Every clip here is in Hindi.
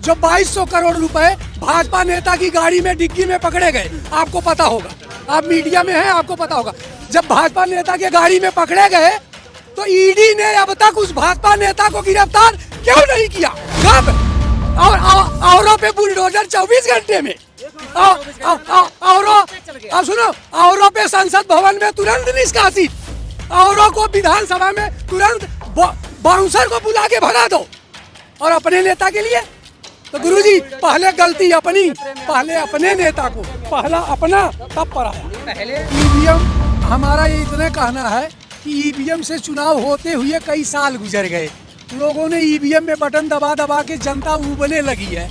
जो 2200 करोड़ रुपए भाजपा नेता की गाड़ी में डिग्गी में पकड़े गए, आपको पता होगा, आप मीडिया में हैं, आपको पता होगा। जब भाजपा नेता के गाड़ी में पकड़े गए तो ईडी ने अब तक उस भाजपा नेता को गिरफ्तार क्यों नहीं किया? कब? औरों पे बुलडोजर 24 घंटे में, और सुनो, औरों पे संसद भवन में तुरंत निष्कासित, औरों को विधानसभा में तुरंत बाउंसर को बुला के भगा दो। और अपने नेता के लिए तो गुरुजी पहले गलती अपनी, पहले अपने नेता को, पहला अपना तब पराया। ईवीएम, हमारा ये इतना कहना है कि ईवीएम से चुनाव होते हुए कई साल गुजर गए, लोगों ने ईवीएम में बटन दबा दबा के जनता उबलने लगी है।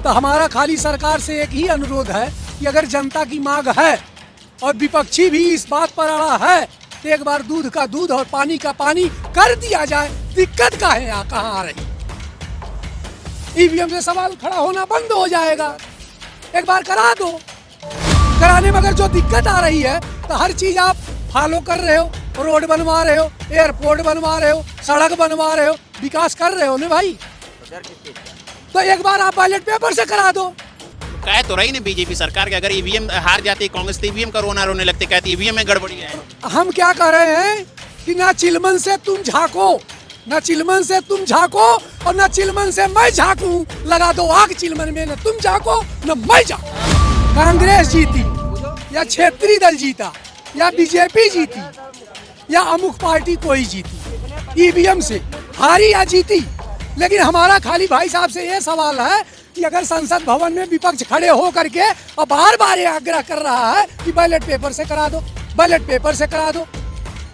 तो हमारा खाली सरकार से एक ही अनुरोध है कि अगर जनता की मांग है और विपक्षी भी इस बात पर अड़ा है तो एक बार दूध का दूध और पानी का पानी कर दिया जाए। दिक्कत का है यहाँ कहाँ आ रही? ईवीएम से सवाल खड़ा होना बंद हो जाएगा, एक बार करा दो। कराने में अगर जो दिक्कत आ रही है तो हर चीज आप फॉलो कर रहे हो, रोड बनवा रहे हो, एयरपोर्ट बनवा रहे हो, सड़क बनवा रहे हो, विकास कर रहे हो ना भाई, तो एक बार आप बैलेट पेपर से करा दो। कह तो रही ने बीजेपी सरकार के अगर ईवीएम हार जाती कांग्रेस तो ईवीएम का रोने लगते, कहती ईवीएम में गड़बड़ी है। हम क्या कर रहे हैं कि ना चिलमन से तुम झांको, ना चिलमन से तुम झांको और ना चिलमन से मैं झांकूं, लगा दो आग चिलमन में, ना तुम झांको ना मैं झांकूं। कांग्रेस जीती या क्षेत्रीय दल जीता या बीजेपी जीती या अमुक पार्टी कोई जीती, ईवीएम से हारी या जीती, लेकिन हमारा खाली भाई साहब से ये सवाल है कि अगर संसद भवन में विपक्ष खड़े हो करके और बार बार ये आग्रह कर रहा है कि बैलेट पेपर से करा दो, बैलेट पेपर से करा दो,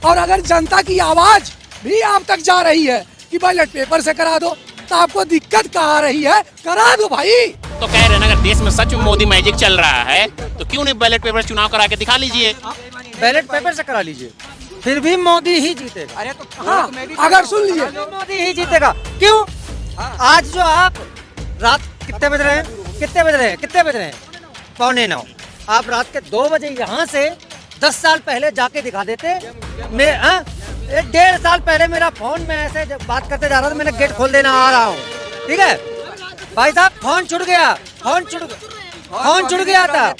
और अगर जनता की आवाज भी आप तक जा रही है कि बैलेट पेपर से करा दो, तो आपको दिक्कत कहाँ आ रही है? करा दो भाई। तो कह रहे हैं अगर देश में सच में मोदी मैजिक चल रहा है तो क्यों नहीं बैलेट पेपर चुनाव करा के दिखा लीजिए? बैलेट पेपर से करा लीजिए, फिर भी मोदी ही जीतेगा। अरे तो हाँ, अगर सुन लीजिए मोदी ही जीतेगा। क्यों? आज जो आप रात कितने बज रहे हैं, कितने बज रहे हैं 8:45, आप रात के 2 बजे यहाँ से 10 साल पहले जाके दिखा देते। मैं 1.5 साल पहले मेरा फोन में ऐसे जब बात करते जा रहा था, मैंने गेट खोल देना आ रहा हूँ, ठीक है भाई साहब, फोन छूट गया, फोन छूट गया था।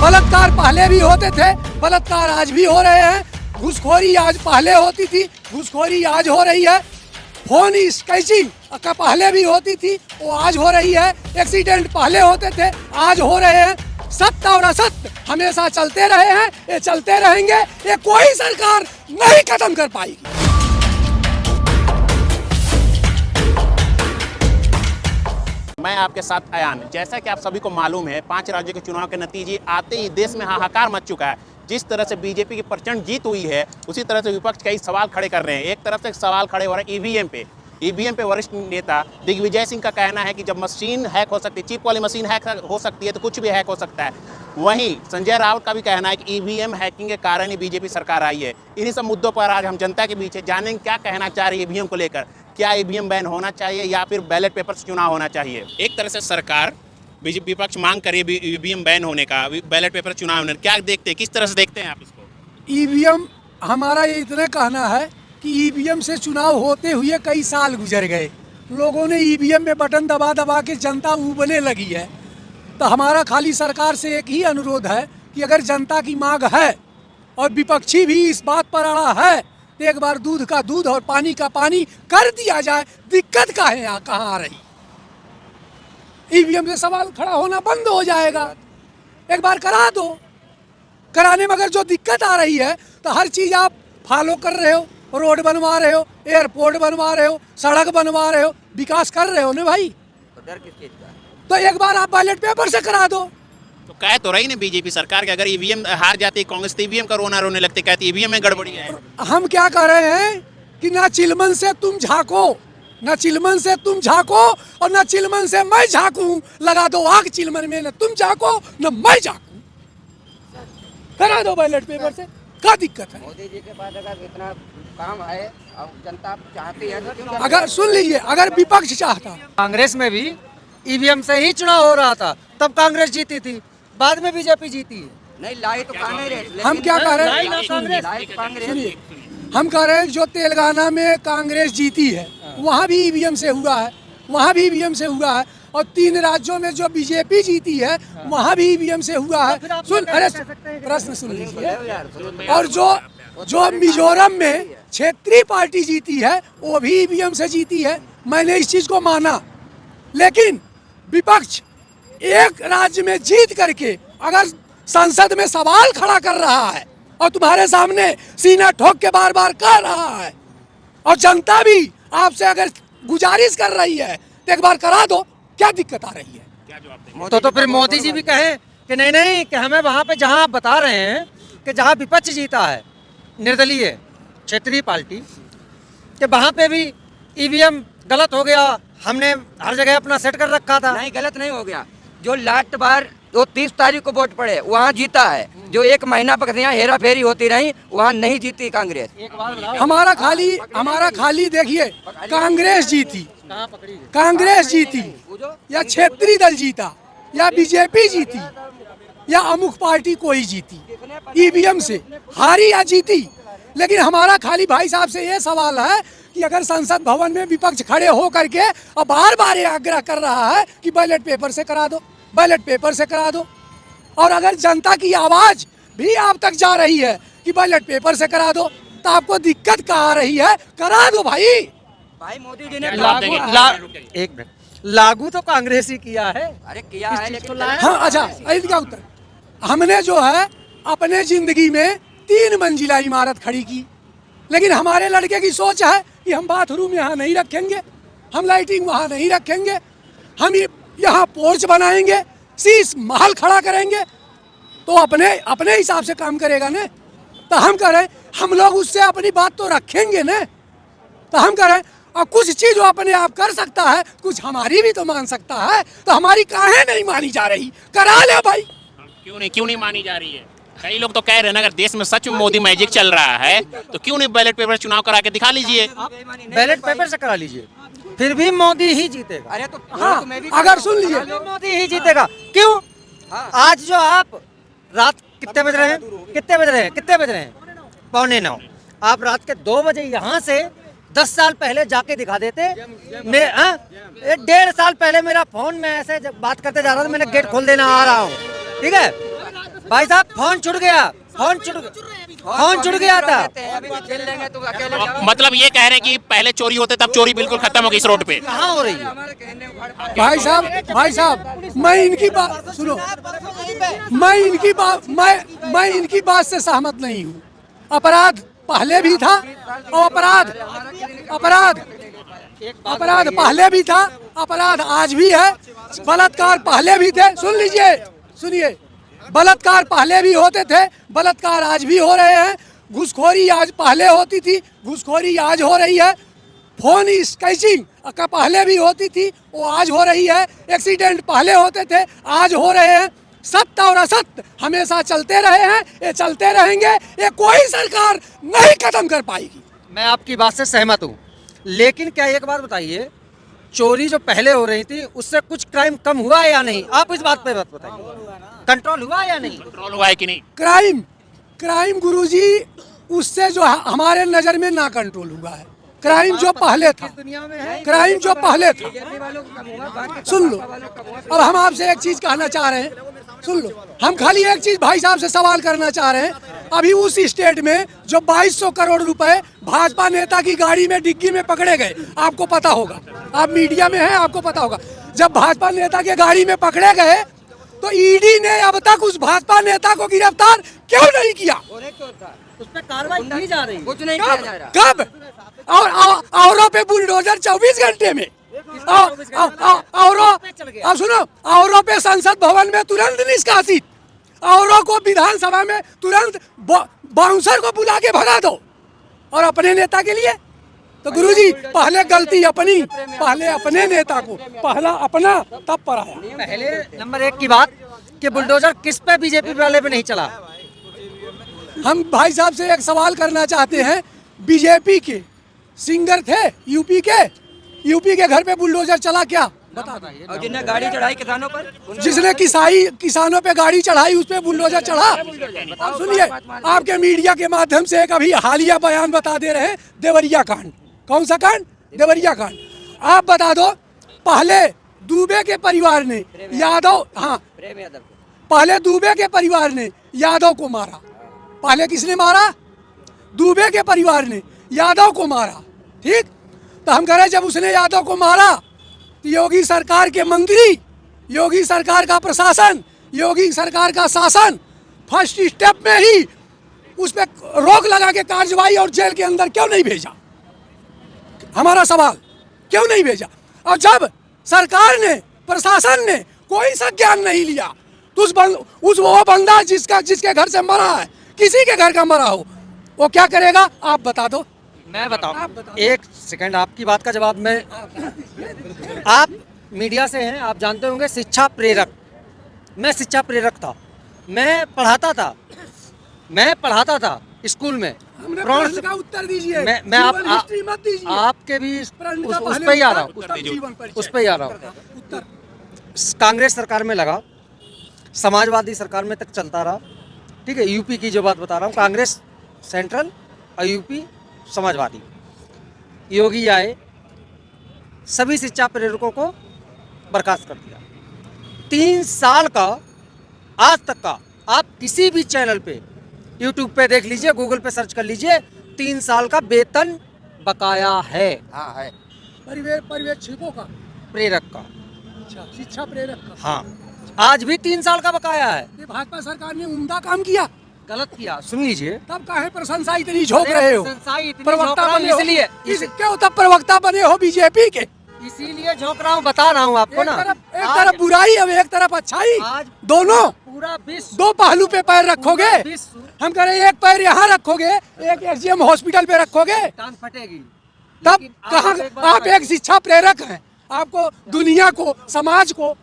बलात्कार पहले भी होते थे, बलात्कार आज भी हो रहे हैं, घूसखोरी आज पहले होती थी, घूसखोरी आज हो रही है, फोन स्कैचिंग का पहले भी होती थी, वो आज हो रही है, एक्सीडेंट पहले होते थे, आज हो रहे हैं। सत्य और असत्य हमेशा चलते रहे हैं, ये चलते रहेंगे, ये कोई सरकार नहीं खत्म कर पाएगी। मैं आपके साथ अयान। जैसा कि आप सभी को मालूम है 5 राज्यों के चुनाव के नतीजे आते ही देश में हाहाकार मच चुका है। जिस तरह से बीजेपी की प्रचंड जीत हुई है उसी तरह से विपक्ष कई सवाल खड़े कर रहे हैं। एक तरफ से सवाल खड़े हो रहे हैं ईवीएम पे वरिष्ठ नेता दिग्विजय सिंह का कहना है कि जब मशीन हैक हो सकती है, चिप वाली मशीन हैक हो सकती है तो कुछ भी हैक हो सकता है। वहीं संजय राउत का भी कहना है कि ईवीएम हैकिंग के कारण ही बीजेपी सरकार आई है। इन्हीं सब मुद्दों पर आज हम जनता के बीच जानेंगे क्या कहना चाह रही है ईवीएम को लेकर। क्या ईवीएम बैन होना चाहिए या फिर बैलेट पेपर से चुनाव होना चाहिए? एक तरह से सरकार बीजेपी विपक्ष मांग करे ईवीएम बैन होने का, बैलेट पेपर चुनाव होने, क्या देखते हैं, किस तरह से देखते हैं आप इसको? ईवीएम, हमारा ये इतना कहना है कि ईवीएम से चुनाव होते हुए कई साल गुजर गए, लोगों ने ईवीएम में बटन दबा दबा के जनता उबलने लगी है। तो हमारा खाली सरकार से एक ही अनुरोध है कि अगर जनता की मांग है और विपक्षी भी इस बात पर अड़ा है तो एक बार दूध का दूध और पानी का पानी कर दिया जाए। दिक्कत का है यहाँ कहाँ आ रही? ईवीएम से सवाल खड़ा होना बंद हो जाएगा, एक बार करा दो। कराने में अगर जो दिक्कत आ रही है तो हर चीज आप फॉलो कर रहे हो, रोड बनवा रहे हो, एयरपोर्ट बनवा रहे हो, सड़क बनवा रहे हो, विकास कर रहे हो ना भाई, तो डर किस चीज का? तो एक बार आप बैलेट पेपर से करा दो। तो कह तो रही ने बीजेपी सरकार के अगर ईवीएम हार जाती कांग्रेस तो ईवीएम का रोने लगते, कहती ईवीएम में गड़बड़ी है। हम क्या कर रहे हैं कि ना चिलमन से तुम झांको, ना चिलमन से तुम झांको और ना चिलमन से मैं झांकूं, लगा दो आग चिलमन में, ना तुम झांको ना मैं झांकूं, करा दो बैलेट पेपर से। क्या दिक्कत है? मोदी जी के पास अगर इतना काम है और जनता चाहती है तो क्यों? अगर सुन लीजिए, अगर विपक्ष चाहता, कांग्रेस में भी ईवीएम से ही चुनाव हो रहा था, तब कांग्रेस जीती थी, बाद में बीजेपी जीती है। नहीं लाई तो कांग्रेस। हम क्या कह रहे हैं, लाई तो कांग्रेस। हम कह रहे हैं जो तेलंगाना में कांग्रेस जीती है वहाँ भी ईवीएम से हुआ है, वहाँ भी ईवीएम से हुआ है, और 3 राज्यों में जो बीजेपी जीती है वहाँ भी ईवीएम से हुआ है। सुन, अरे प्रश्न सुन लीजिए। और जो मिजोरम में क्षेत्रीय पार्टी जीती है वो भी ईवीएम से जीती है। मैंने इस चीज को माना, लेकिन विपक्ष एक राज्य में जीत करके अगर संसद में सवाल खड़ा कर रहा है और तुम्हारे सामने सीना ठोक के बार बार कह रहा है, और जनता भी आपसे अगर गुजारिश कर रही है तो एक बार करा दो, क्या दिक्कत आ रही है? तो फिर मोदी जी भी कहें कि नहीं नहीं, कि हमें वहाँ पे जहाँ आप बता रहे हैं कि जहाँ विपक्ष जीता है निर्दलीय क्षेत्रीय पार्टी, कि वहाँ पे भी ईवीएम गलत हो गया, हमने हर जगह अपना सेट कर रखा था। नहीं, गलत नहीं हो गया। जो लास्ट बार तो 30 तारीख को वोट पड़े वहाँ जीता है। जो 1 महीना तक यहाँ हेरा फेरी होती रही वहाँ नहीं जीती कांग्रेस। हमारा खाली देखिए, कांग्रेस जीती, कांग्रेस जीती या क्षेत्रीय दल जीता या बीजेपी जीती या अमुक पार्टी कोई जीती, ईवीएम से हारी या जीती। लेकिन हमारा खाली भाई साहब से ये सवाल है कि अगर संसद भवन में विपक्ष खड़े हो करके और बार बार ये आग्रह कर रहा है कि बैलेट पेपर से करा दो, बैलेट पेपर से करा दो, और अगर जनता की आवाज भी आप तक जा रही है कि बैलेट पेपर से करा दो, तो आपको दिक्कत कहाँ आ रही है? करा दो भाई। भाई मोदी जी ने एक मिनट, लागू तो कांग्रेस ही किया है। अरे किया है लेकिन हाँ, अच्छा, इसका उत्तर हमने जो है अपने जिंदगी में 3 मंजिला इमारत खड़ी की, लेकिन हमारे लड़के की सोच है कि हम बाथरूम यहाँ नहीं रखेंगे, हम लाइटिंग वहाँ नहीं रखेंगे, हम यहाँ पोर्च बनाएंगे, शीश महल खड़ा करेंगे। तो अपने हिसाब से काम करेगा ना। तो हम करें, हम लोग उससे अपनी बात तो रखेंगे ना। तो हम करें, और कुछ चीज वो अपने आप कर सकता है, कुछ हमारी भी तो मान सकता है। तो हमारी काहे नहीं मानी जा रही? करा ले भाई। क्यों नहीं मानी जा रही है? कई लोग तो कह रहे हैं ना, अगर देश में सच में मोदी मैजिक चल रहा है तो क्यों नहीं बैलेट पेपर चुनाव करा के दिखा लीजिए? बैलेट पेपर से करा लीजिए, फिर भी मोदी ही जीतेगा। अरे तो हाँ, तो मैं भी अगर सुन लीजिए, मोदी ही जीतेगा। क्यों? आज जो आप रात कितने बज रहे हैं, कितने बज रहे हैं 8:45। आप रात के 2 बजे यहाँ से 10 साल पहले जाके दिखा देते। मैं 1.5 साल पहले मेरा फोन में ऐसे जब बात करते जा रहा था, मैंने गेट खोल देना आ रहा हूँ, ठीक है भाई साहब, फोन छूट गया था। अभी भी खेल लेंगे तो अकेले जाओ। मतलब ये कह रहे हैं कि पहले चोरी होते तब चोरी बिल्कुल खत्म हो गई इस रोड पे। कहाँ हो रही है? भाई साहब, मैं इनकी बात सुनो, मैं इनकी बात से सहमत नहीं हूँ। अपराध पहले भी था और अपराध पहले भी था, अपराध आज भी है, बलात्कार पहले भी थे। सुन लीजिए, सुनिए, बलात्कार पहले भी होते थे, बलात्कार आज भी हो रहे हैं। घूसखोरी आज पहले होती थी, घूसखोरी आज हो रही है। फोन स्कैचिंग का पहले भी होती थी, वो आज हो रही है। एक्सीडेंट पहले होते थे, आज हो रहे हैं। सत्य और असत्य हमेशा चलते रहे हैं, ये चलते रहेंगे, ये कोई सरकार नहीं खत्म कर पाएगी। मैं आपकी बात से सहमत हूँ, लेकिन क्या एक बात बताइए, चोरी जो पहले हो रही थी उससे कुछ क्राइम कम हुआ है या नहीं? आप इस बात पे बात बताइए, कंट्रोल हुआ या नहीं? कंट्रोल हुआ है कि नहीं? क्राइम गुरुजी, उससे जो हमारे नजर में ना कंट्रोल हुआ है। क्राइम जो पहले था, क्राइम जो पहले था, सुन लो, अब हम आपसे एक चीज कहना चाह रहे हैं, सुन लो, हम खाली एक चीज भाई साहब से सवाल करना चाह रहे हैं। अभी उस स्टेट में जो 2200 करोड़ रुपए भाजपा नेता की गाड़ी में डिग्गी में पकड़े गए, आपको पता होगा, आप मीडिया में हैं, आपको पता होगा। जब भाजपा नेता के गाड़ी में पकड़े गए तो ईडी ने अब तक उस भाजपा नेता को गिरफ्तार क्यों नहीं किया? उस पर कार्रवाई की जा रही है। कुछ नहीं किया जा रहा। कब? औरों पे बुलडोजर 24 घंटे में, अब सुनो, औरों पे संसद भवन में तुरंत निष्कासित, औरों को विधानसभा में तुरंत बाउंसर को बुला के भगा दो, और अपने नेता के लिए तो गुरुजी पहले गलती अपनी, पहले अपने नेता को, पहला अपना तब पर आया। पहले नंबर 1 की बात कि बुलडोजर किस पे बीजेपी वाले पे नहीं चला। हम भाई साहब से एक सवाल करना चाहते हैं, बीजेपी के सिंगर थे यूपी के घर पे बुलडोजर चला क्या? बता दो। और जिसने गाड़ी चढ़ाई किसानों पर, जिसने किसानों पे गाड़ी चढ़ाई उस पे बुलडोजर चढ़ा? सुनिए, आपके मीडिया के माध्यम से एक अभी हालिया बयान बता दे रहे हैं, देवरिया कांड। कौन सा कांड? देवरिया कांड। आप बता दो, पहले दुबे के परिवार ने यादव, हाँ प्रेम यादव को। पहले दुबे के परिवार ने यादव को मारा। पहले किसने मारा? दुबे के परिवार ने यादव को मारा। ठीक, तो हम कह रहे जब उसने यादव को मारा तो योगी सरकार के मंत्री, योगी सरकार का प्रशासन, योगी सरकार का शासन फर्स्ट स्टेप में ही उस पर रोक लगा के कार्रवाई और जेल के अंदर क्यों नहीं भेजा? हमारा सवाल, क्यों नहीं भेजा? और जब सरकार ने, प्रशासन ने कोई संज्ञान नहीं लिया तो उस वो बंदा जिसके घर से मरा है, किसी के घर का मरा हो, वो क्या करेगा? आप बता दो। मैं बताऊं, एक सेकंड, आपकी बात का जवाब मैं, आप मीडिया से हैं, आप जानते होंगे शिक्षा प्रेरक, मैं शिक्षा प्रेरक था, मैं पढ़ाता था स्कूल में। हमने प्रौढ़- प्रश्न का उत्तर दीजिए। मैं आप जीवन हिस्ट्री मत दीजिए। आपके भी प्रश्न का उस पहले पे ही आ रहा उत्तर, हूँ, तब जीवन परिचय। उस पे ही आ रहा हूँ। उत्तर कांग्रेस सरकार में लगा, समाजवादी सरकार में तक चलता रहा। ठीक है, यूपी की जो बात बता रहा हूँ, कांग्रेस सेंट्रल और यूपी समाजवादी। योगी आए, सभी शिक्षा प्रेरकों को बर्खास्त कर दिया। 3 साल का, आज तक का, आप किसी भी चैनल पे, यूट्यूब पे देख लीजिए, गूगल पे सर्च कर लीजिए, 3 साल का वेतन बकाया है हाँ है। पर्यवेक्षकों का, प्रेरक का। अच्छा, शिक्षा प्रेरक का। हाँ, आज भी 3 साल का बकाया है। ये भाजपा सरकार ने उम्दा काम किया, गलत किया, सुन लीजिए। तब काहे प्रशंसा इतनी झोंक रहे हो? प्रशंसा इतनी प्रवक्ता झोंक रहा हूं बने हो इसलिए, क्यों तब प्रवक्ता बने हो बीजेपी के? इसीलिए झोंक रहा हूँ, बता रहा हूँ आपको एक ना। तरफ बुराई और एक तरफ अच्छाई, आज दोनों पूरा विश्व, दो पहलू पे पैर रखोगे। पूरा विश्व हम कह रहे हैं एक पैर यहाँ रखोगे, एक एसडीएम हॉस्पिटल पे रखोगे, टांग फटेगी। तब लेकिन कहाँ? एक बात आप एक शिक्षा प्रेरक हैं। आपको दुनिया को, समाज को,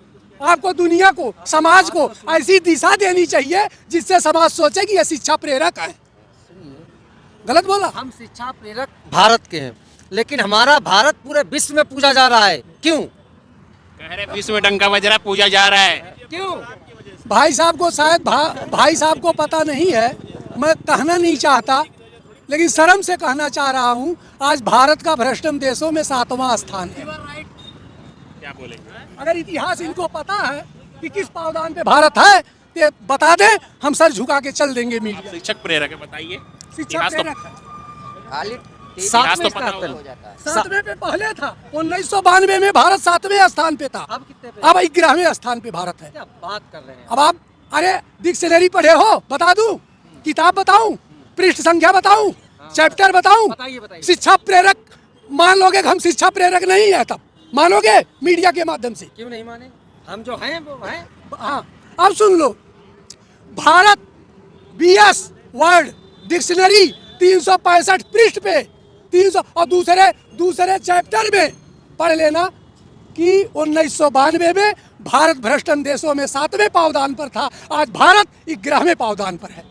समाज को ऐसी दिशा देनी चाहिए जिससे समाज सोचे कि ये शिक्षा प्रेरक है। गलत बोला? हम शिक्षा प्रेरक भारत के हैं, लेकिन हमारा भारत पूरे विश्व में पूजा जा रहा है। क्यों? कह रहे विश्व में डंका बज रहा है, पूजा जा रहा है। क्यों? भाई साहब को शायद भाई साहब को पता नहीं है, मैं कहना नहीं चाहता, लेकिन शर्म से कहना चाह रहा हूँ, आज भारत का भ्रष्टम देशों में 7वां स्थान है। क्या बोलेंगे? अगर इतिहास इनको पता है कि किस पावदान पे भारत है, तो बता दें, हम सर झुका के चल देंगे मीडिया। शिक्षक प्रेरक है, बताइए। शिक्षा इतिहास तो- प्रेरक है। खाली इतिहास तो पता स्थान होगा। पे। 7वें पे पहले था, 1992 में भारत 7वें स्थान पे था, अब कितने पे? अब 11वें स्थान पे भारत है। क्या बात कर रहे हैं? अब आप, अरे डिक्शनरी पढ़े हो? बता दूं, किताब बताऊं, पृष्ठ संख्या बताऊं, चैप्टर बताऊं? बताइए। शिक्षा प्रेरक मान लोगे कि हम शिक्षा प्रेरक नहीं है, तब मानोगे मीडिया के माध्यम से? क्यों नहीं माने? हम जो हैं वो हैं। हाँ, अब सुन लो, भारत बीएस वर्ड डिक्शनरी 365 पृष्ठ पे 300 और दूसरे चैप्टर में पढ़ लेना कि 1992 में भारत भ्रष्टम देशों में 7वें पावदान पर था, आज भारत 11वें पावदान पर है।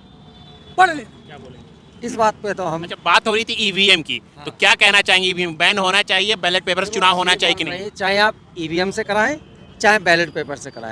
पढ़ ले। क्या बोलेंगे? इस बात पे तो हम अच्छा, बात हो रही थी ईवीएम की, तो क्या कहना चाहेंगे? ईवीएम बैन होना चाहिए, बैलेट पेपर से चुनाव होना चाहिए कि नहीं? चाहे आप ईवीएम से कराएं, चाहे बैलेट पेपर से कराएं,